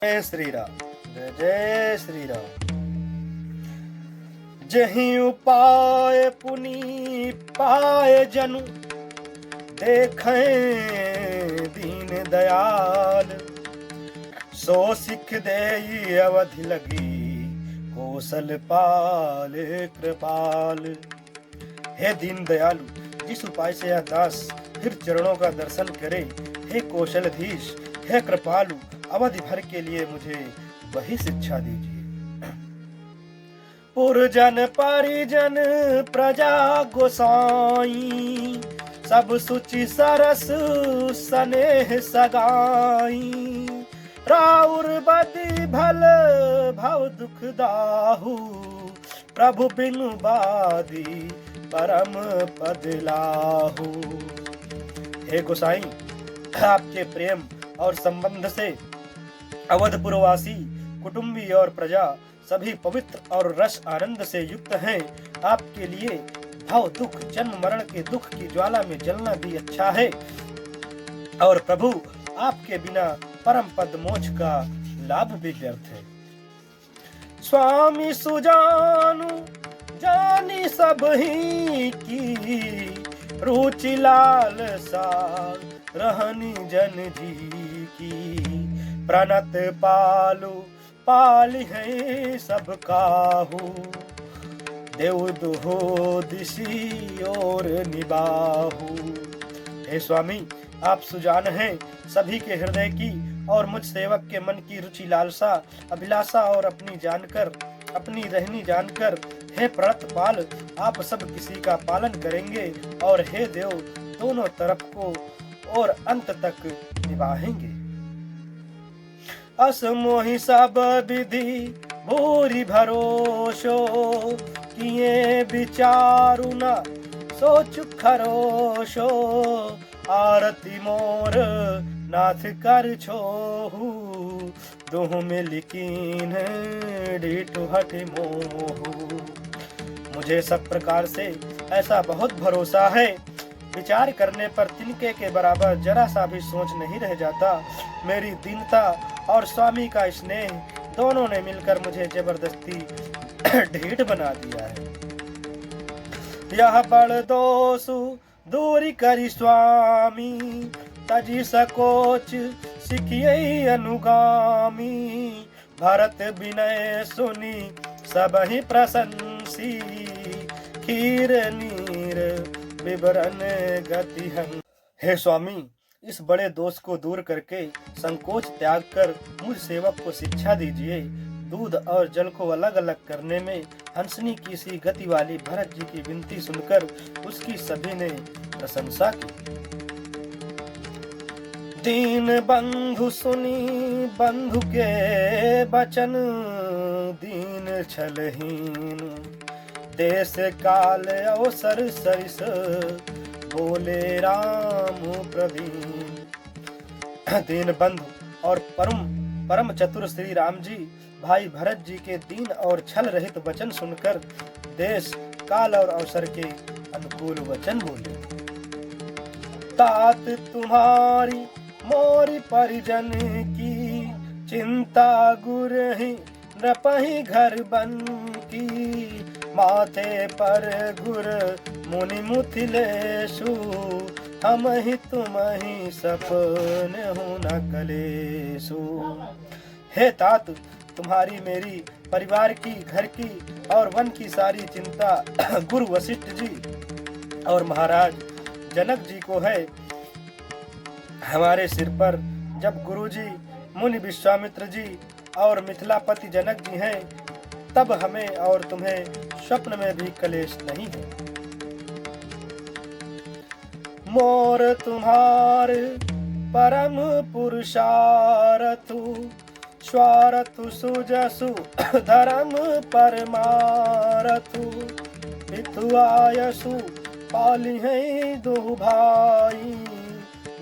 जय श्री राम। जय जय श्री राम। जहीं उपाय पुनि पाए जनु, देखें दीन दयाल। सो सिख देई अवधि लगी, कौशल पाल कृपाल। हे दीन दयालु, जिस उपाय से यह दास फिर चरणों का दर्शन करे, हे कौशलधीश, हे कृपालु, अवधि भर के लिए मुझे वही शिक्षा दीजिए। पुरजन परिजन प्रजा गोसाई, सब सुचि सरस स्नेह सगाई। राउर बदि भल भव दुख दाहु, प्रभु बिनु बादी परम पद लाहु। हे गोसाई, आपके प्रेम और संबंध से अवधपुरवासी, कुटुंबी और प्रजा सभी पवित्र और रस आनंद से युक्त हैं। आपके लिए भव दुख, जन्म मरण के दुख की ज्वाला में जलना भी अच्छा है, और प्रभु आपके बिना परम पद मोक्ष का लाभ भी व्यर्थ है। स्वामी सुजानु जानी सब ही की, रुचि लालसा रहनी जन जी की। प्रणत पालु पाली है सब काहू, देव दुहो दिशी और निबाहू। हे स्वामी, आप सुजान हैं सभी के हृदय की, और मुझ सेवक के मन की रुचि लालसा अभिलाषा और अपनी रहनी जानकर, हे प्रणत पाल, आप सब किसी का पालन करेंगे, और हे देव दोनों तरफ को और अंत तक निभाएंगे। असमोहि सब विधि भूरि भरोसो, किए विचारु न सोचु खरोशो। आरती मोर नाथ कर छोहु, दोहु मिल कीन डिठु हठ मोहु। मुझे सब प्रकार से ऐसा बहुत भरोसा है, विचार करने पर तिनके के बराबर जरा सा भी सोच नहीं रह जाता। मेरी दीनता और स्वामी का स्नेह दोनों ने मिलकर मुझे जबरदस्ती ढीठ बना दिया है। यह बड़ दोषु दूरी करी स्वामी, तजी सकोच सिखिए अनुगामी। भरत विनय सुनी सब ही प्रशंसी, खीर नीर विवरण गति हंग। हे स्वामी, इस बड़े दोष को दूर करके संकोच त्याग कर मुझ सेवक को शिक्षा दीजिए। दूध और जल को अलग अलग करने में हंसनी की सी गति वाली भरत जी की विनती सुनकर उसकी सभी ने प्रशंसा की। दीन बंधु सुनी बंधु के बचन, दीन छलहीन देश काल अवसर सरिस, बोले राम प्रवीण। दीन बंधु और परम चतुर श्री राम जी भाई भरत जी के दीन और छल रहित वचन सुनकर देश काल और अवसर के अनुकूल वचन बोले। तात तुम्हारी मोरी परिजन की, चिंता गुरहि नृपहि घर बन की। माथे पर गुर मुनि मुथिलेशु, हम ही तुम ही सपन हूँ न कलेशु। हे तात, तुम्हारी मेरी परिवार की, घर की और वन की सारी चिंता गुरु वशिष्ठ जी और महाराज जनक जी को है। हमारे सिर पर जब गुरु जी, मुनि विश्वामित्र जी और मिथिलापति जनक जी हैं, तब हमें और तुम्हें स्वप्न में भी कलेश नहीं है। मोर तुम्हार परम पुरुषारथु, स्वारथु सुजसु धर्म परमारथु। पितु आयसु पाली है दो भाई,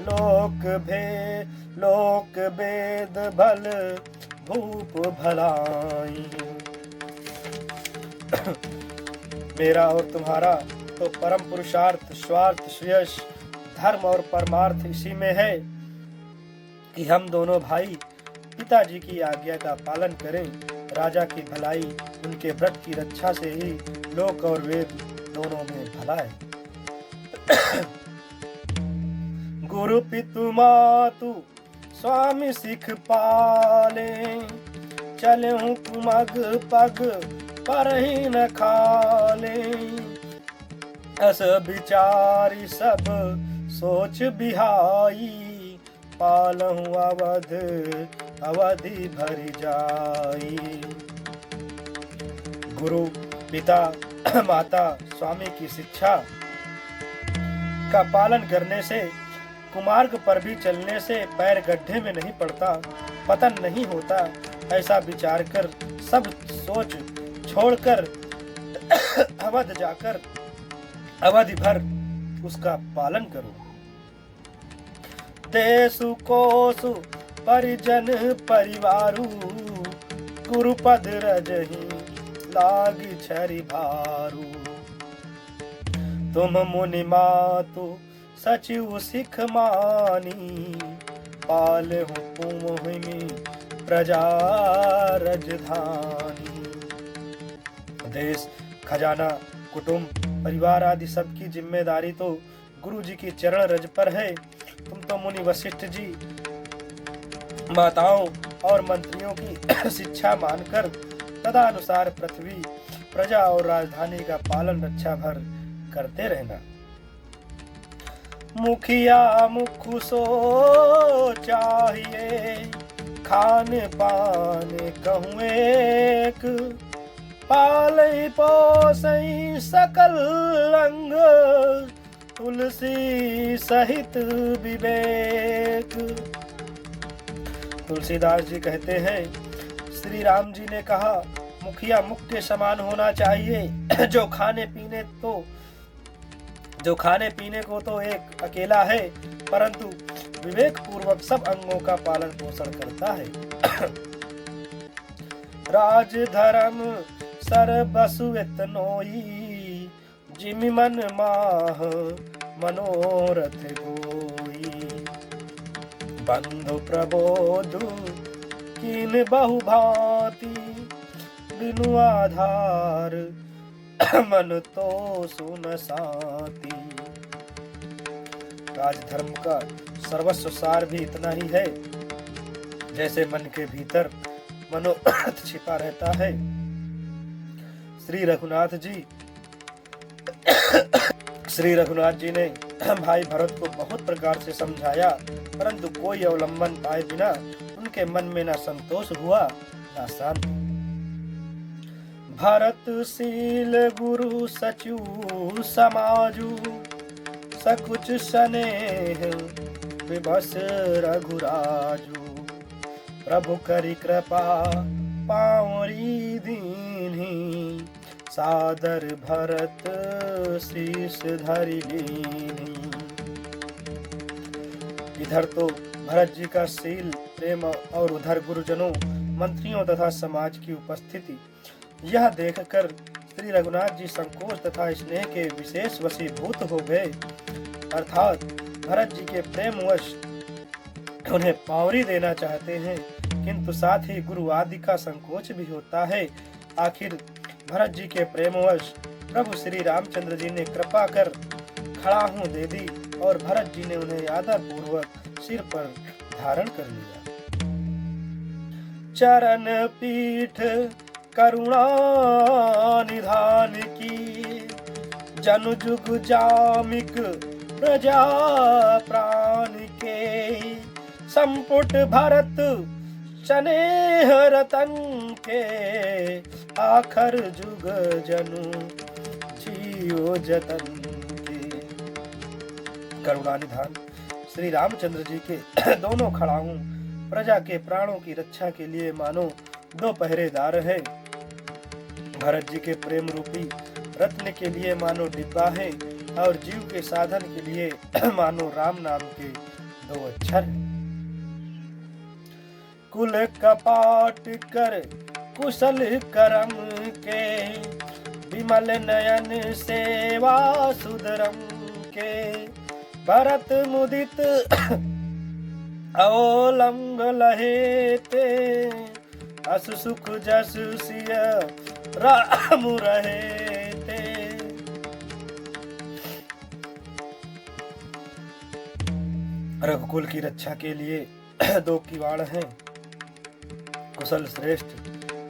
लोक वेद भल भूप भलाई। मेरा और तुम्हारा तो परम पुरुषार्थ, स्वार्थ, श्रेयस, धर्म और परमार्थ इसी में है कि हम दोनों भाई पिताजी की आज्ञा का पालन करें। राजा की भलाई उनके व्रत की रक्षा से ही लोक और वेद दोनों में भला है। गुरु पितु मातु स्वामी सिख पाले, चले कुमग पग पर ही न खाले। अस विचारी सब सोच बिहाई, पालहु अवध अवधि भर जाई। गुरु पिता माता स्वामी की शिक्षा का पालन करने से, कुमार्ग पर भी चलने से पैर गड्ढे में नहीं पड़ता, पतन नहीं होता। ऐसा विचार कर सब सोच छोड़कर अवध जाकर अवधि भर उसका पालन करो। देसु कोसु परिजन परिवारु, गुरुपद रजहि लागी छरि भारू। तुम मुनि मातु सचिव सिख मानी, पालहु पुमहिमी प्रजा राजधानी। देश खजाना कुटुंब परिवार आदि सबकी जिम्मेदारी तो गुरु जी की चरण रज पर है। तुम तो मुनि वशिष्ठ जी माताओं और मंत्रियों की शिक्षा मानकर तदानुसार पृथ्वी प्रजा और राजधानी का पालन रक्षा भर करते रहना। मुखिया मुखु सो चाहिए, खान पान कहूँ एक। पालई पोसई सकल अंग, तुलसी सहित विवेक। तुलसीदास जी कहते हैं, श्री राम जी ने कहा, मुखिया मुख के समान होना चाहिए। जो खाने पीने को तो एक अकेला है, परंतु विवेक पूर्वक सब अंगों का पालन पोषण करता है। राज धर्म सर बसुत नोई, जिमि मन माह मनोरथ गोई। बंधु प्रबोधु कीन बहु भांति, बिनु आधार मन तो सुन साती। राजधर्म का सर्वस्व सार भी इतना ही है, जैसे मन के भीतर मनोरथ छिपा रहता है। श्री रघुनाथ जी ने भाई भरत को बहुत प्रकार से समझाया, परंतु कोई अवलंबन पाए बिना उनके मन में न संतोष हुआ न शांति। भरत शील गुरु सचु समाजु, सकुच स्नेह विभस रघुराजु। प्रभु करि कृपा पावरी दीन्ही, सादर भरत शीस धरि लीन्ही। इधर तो भरत जी का शील प्रेम और उधर गुरुजनों मंत्रियों तथा समाज की उपस्थिति, यह देखकर श्री रघुनाथ जी संकोच तथा स्नेह के विशेष वशीभूत हो गए। अर्थात भरत जी के प्रेमवश उन्हें पावरी देना चाहते हैं, किंतु साथ ही गुरु आदि का संकोच भी होता है। आखिर भरत जी के प्रेमवश प्रभु श्री रामचंद्र जी ने कृपा कर खड़ाहूं दे दी और भरत जी ने उन्हें आदर पूर्वक सिर पर धारण कर लिया। चरण पीठ करुणा निधान की, जनु जुग जामिक प्रजा प्राण के। संपुट भरत स्नेह रतन के, आखर जुग जनु जियो जतन के। करुणानिधान श्री रामचंद्र जी के दोनों खड़ाऊं प्रजा के प्राणों की रक्षा के लिए मानो दो पहरेदार है। भरत जी के प्रेम रूपी रत्न के लिए मानो डिब्बा है, और जीव के साधन के लिए मानो राम नाम के दो अक्षर है। कुल कपाट कर कुशल करम के, विमल नयन सेवा सुधरम के। भरत मुदित अवलंब लहे ते अस सुख जस सिय राम रहे ते। रघुकुल की रक्षा के लिए दो किवाड़ हैं, कुशल श्रेष्ठ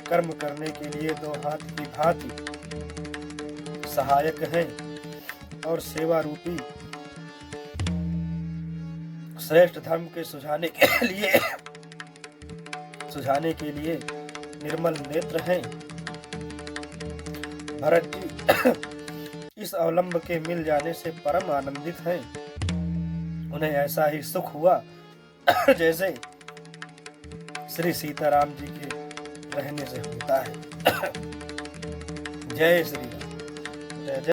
कर्म करने के लिए दो हाथ की भांति सहायक हैं, और सेवा रूपी श्रेष्ठ धर्म के सुझाने के लिए निर्मल नेत्र हैं। भरत जी इस अवलंब के मिल जाने से परम आनंदित हैं। उन्हें ऐसा ही सुख हुआ जैसे श्री सीताराम जी के रहने से होता है। जय श्री राम। जय जय।